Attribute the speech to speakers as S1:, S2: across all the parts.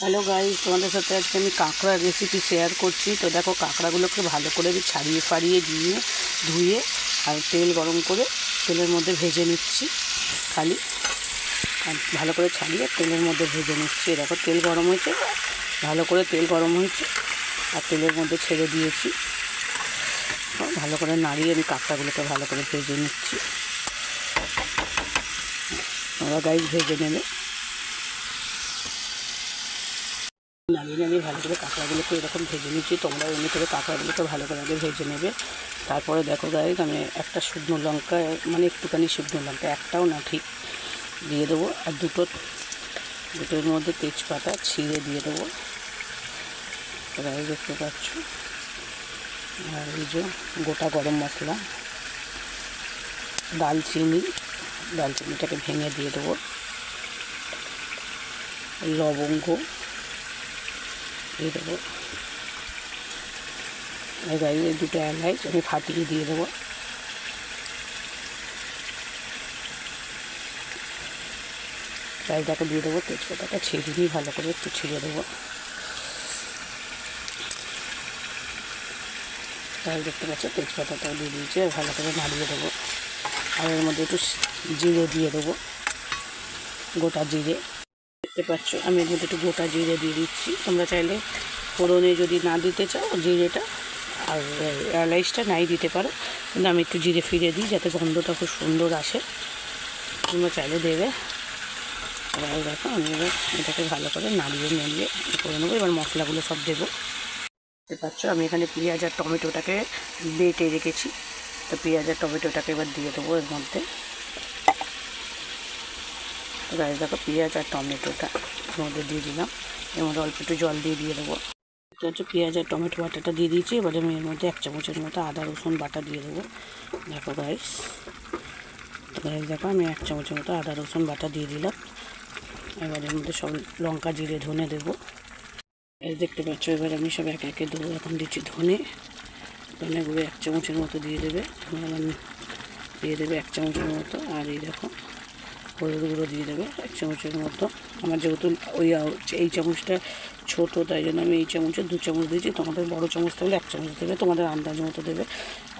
S1: Hello guys, তোমাদের সাথে আজকে আমি কাঁকড়ার রেসিপি শেয়ার করছি। তো দেখো, কাঁকড়াগুলোকে ভালো করে আমি ছাড়িয়ে ফাড়িয়ে দিয়ে ধুয়ে আর তেল গরম করে তেলের মধ্যে ভেজে নিচ্ছি। খালি ভালো করে ছাড়িয়ে তেলের মধ্যে ভেজে নিচ্ছি। দেখো, তেল গরম হয়েছে, ভালো করে তেল গরম হয়েছে আর তেলের মধ্যে ছেড়ে দিয়েছি। ভালো করে নাড়িয়ে আমি কাঁকড়াগুলোকে ভালো করে ভেজে নিচ্ছি। তোমরা গাইস ভেজে নেবে। নাড়িয়ে ভালো করে কাঁকড়াগুলোকে এরকম ভেজে নিচ্ছি। তোমরা এমনি করে কাঁকড়াগুলোকে ভালো করে আগে ভেজে নেবে। তারপরে দেখো গাইস, আমি একটা শুকনো লঙ্কা, মানে একটুখানি শুকনো লঙ্কা, একটাও না ঠিক, দিয়ে দেবো। আর দুটোর মধ্যে তেজপাতা ছিঁড়ে দিয়ে দেবো। গাইস দেখতে পাচ্ছ। আর এই যে গোটা গরম মশলা, দালচিনিটাকে ভেঙে দিয়ে দেবো। লবঙ্গ দিয়ে দেবো। গাইস এই দুটো এলাচ আমি ফাটিয়ে দিয়ে দেবো। চালটাকে দিয়ে দেবো। তেজপাতাটা ছিঁড়ে নিয়ে ভালো করে একটু ছিঁড়ে দেবো। তাই দেখতে পাচ্ছ, তেজপাতাটাও দিয়ে দিয়েছি। ভালো করে নাড়িয়ে দেবো। আর এর মধ্যে একটু জিরে দিয়ে দেবো, গোটা জিরে। দেখতে পাচ্ছ, আমি এর মধ্যে একটু গোটা জিরে দিয়ে দিচ্ছি। তোমরা চাইলে ফোড়নে যদি না দিতে চাও জিরেটা আর এলাচটা নাই দিতে পারো, কিন্তু আমি একটু জিরে ফিরে দিই যাতে গন্ধটা খুব সুন্দর আসে। তোমরা চাইলে দেবে। এবার দেখো, আমি এবার এটাকে ভালো করে নাড়িয়ে করে নেবো। এবার মশলাগুলো সব দেবো। দেখতে পাচ্ছ, আমি এখানে পেঁয়াজ আর টমেটোটাকে বেটে রেখেছি। তো পেঁয়াজ আর টমেটোটাকে এবার দিয়ে দেবো এর মধ্যে। তো গাইস দেখো, পেঁয়াজ আর টমেটোটা এর মধ্যে দিয়ে দিলাম। এর মধ্যে অল্প একটু জল দিয়ে দেবো। তো হচ্ছে পেঁয়াজ আর টমেটো বাটাটা দিয়ে দিয়েছি। এবারে আমি এর মধ্যে 1 চামচের মতো আদা রসুন বাটা দিয়ে দেবো। দেখো গাইস, তো গাইস দেখো, আমি 1 চামচের মতো আদা রসুন বাটা দিয়ে দিলাম। এবার এর মধ্যে সব লঙ্কা জিরে ধনে দেবো। এই দেখতে পাচ্ছ, এবার আমি সব একে একে দেবো। এখন দিচ্ছি ধনে গুঁড়ো 1 চামচের মতো দিয়ে দেবে। দিয়ে দেবে 1 চামচের মতো। আর এই দেখো, হলুদ গুঁড়ো দিয়ে দেবে 1 চামচের মতো। আমার যেহেতু এই চামচটা ছোটো, তাই জন্য আমি এই চামচে 2 চামচ দিয়েছি। তোমাদের বড়ো চামচ থাকলে 1 চামচ দেবে, তোমাদের আন্দাজ মতো দেবে।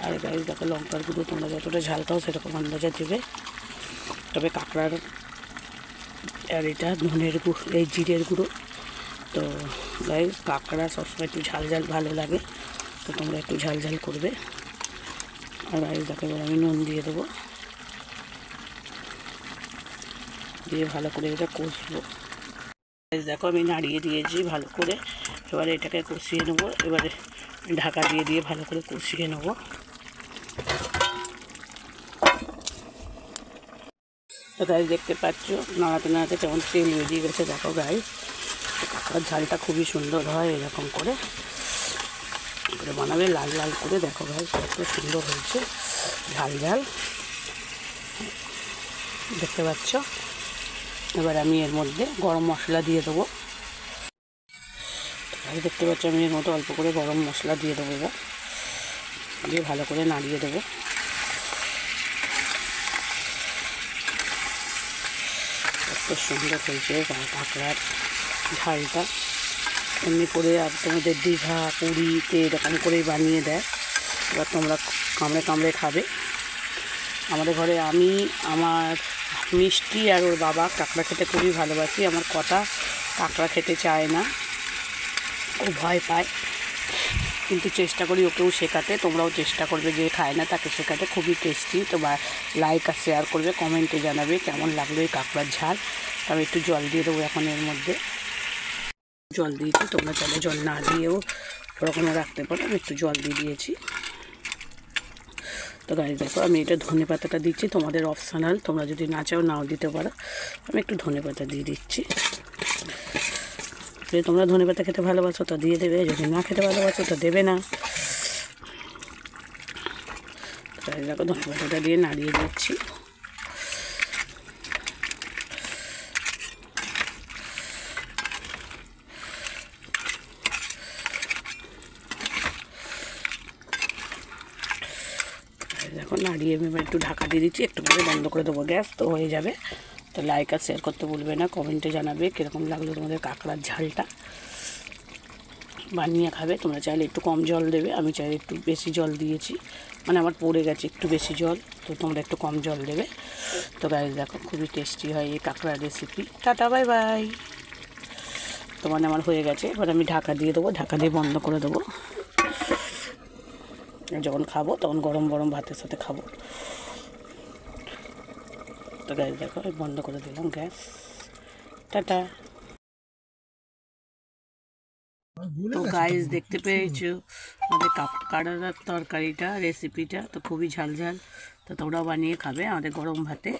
S1: আর গাইস দেখো, লঙ্কার গুঁড়ো তোমরা যতটা ঝাল খাও সেরকম আন্দাজে দেবে। তবে কাঁকড়ার আর এটা ধনের গুঁড়ো, এই জিরের গুঁড়ো। তো গাইস, কাঁকড়া সবসময় একটু ঝাল ভালো লাগে, তো তোমরা একটু ঝাল করবে। আর গাইস দেখো, এবার আমি নুন দিয়ে দেবো। দিয়ে ভালো করে এটা কষবো। দেখো, আমি নাড়িয়ে দিয়েছি ভালো করে। এবারে এটাকে কষিয়ে নেবো। এবারে ঢাকা দিয়ে ভালো করে কষিয়ে নেবো। তো গাইস দেখতে পাচ্ছ, নাড়াতে কেমন তেল বেরিয়ে গেছে। দেখো গাইস, কাঁকড়ার ঝালটা খুবই সুন্দর হয় এরকম করে বানাবে, লাল করে। দেখো গাইস, কত সুন্দর হয়েছে ঝাল দেখতে পাচ্ছ। এবার আমি এর মধ্যে গরম মশলা দিয়ে দেবো। দেখতে পাচ্ছ, আমি এর মধ্যে অল্প করে গরম মশলা দিয়ে দেবো। এবার দিয়ে ভালো করে নাড়িয়ে দেবো। কত সুন্দর হয়েছে কাঁকড়ার ঝালটা। এমনি করে আর তোমাদের দীঘা পুরীতে এরকম করেই বানিয়ে দেয়। এবার তোমরা কামড়ে খাবে। আমাদের ঘরে আমি, আমার মিষ্টি আর ওর বাবা কাঁকড়া খেতে খুবই ভালোবাসি। আমার কটা কাঁকড়া খেতে চায় না, ও ভয় পায়, কিন্তু চেষ্টা করি ওকেও শেখাতে। তোমরাও চেষ্টা করবে, যে খায় না তাকে শেখাতে। খুবই টেস্টি। তো লাইক আর শেয়ার করবে, কমেন্টে জানাবে কেমন লাগলো এই কাঁকড়ার ঝাল। তবে একটু জল দিয়ে দেবো এখন এর মধ্যে। জল দিয়েছি, তোমরা চাইলে জল না দিয়েও ওরকমও রাখতে পারো। আমি একটু জল দিয়ে দিয়েছি। তো গাইস দেখো, আমি এটা ধনে পাতাটা দিচ্ছি, তোমাদের অপশনাল, তোমরা যদি না চাও নাও দিতে পারো। আমি একটু ধনে পাতা দিয়ে দিচ্ছি। যদি তোমরা ধনে পাতা খেতে ভালোবাসো তো দিয়ে দেবে, যদি না খেতে ভালোবাসো তো দেবে না। গাইস দেখো, ধনে পাতাটা দিয়ে নাড়িয়ে দিচ্ছি। দেখো, নাড়িয়ে আমি একটু ঢাকা দিয়ে দিচ্ছি। একটু করে বন্ধ করে দেবো গ্যাস, তো হয়ে যাবে। তো লাইক আর শেয়ার করতে ভুলবে না, কমেন্টে জানাবে কীরকম লাগলো তোমাদের কাঁকড়ার ঝালটা। বানিয়ে খাবে, তোমরা চাইলে একটু কম জল দেবে, আমি চাইলে একটু বেশি জল দিয়েছি, মানে আমার পড়ে গেছে একটু বেশি জল, তো তোমরা একটু কম জল দেবে। তো গাইস দেখো খুবই টেস্টি হয় এই কাঁকড়ার রেসিপি। Tata bye bye. তো মানে আমার হয়ে গেছে, এবার আমি ঢাকা দিয়ে দেবো, ঢাকা দিয়ে বন্ধ করে দেবো। যখন খাবো তখন গরম গরম ভাতের সাথে খাবো। তো গ্যাস দেখো আমি বন্ধ করে দিলাম গ্যাস। টাটা। তো গাইস দেখতে পেয়েছো আমাদের কাঁকড়ার তরকারিটা, রেসিপিটা তো খুবই ঝাল ঝাল। তো তোমরাও বানিয়ে খাবে আমাদের গরম ভাতে।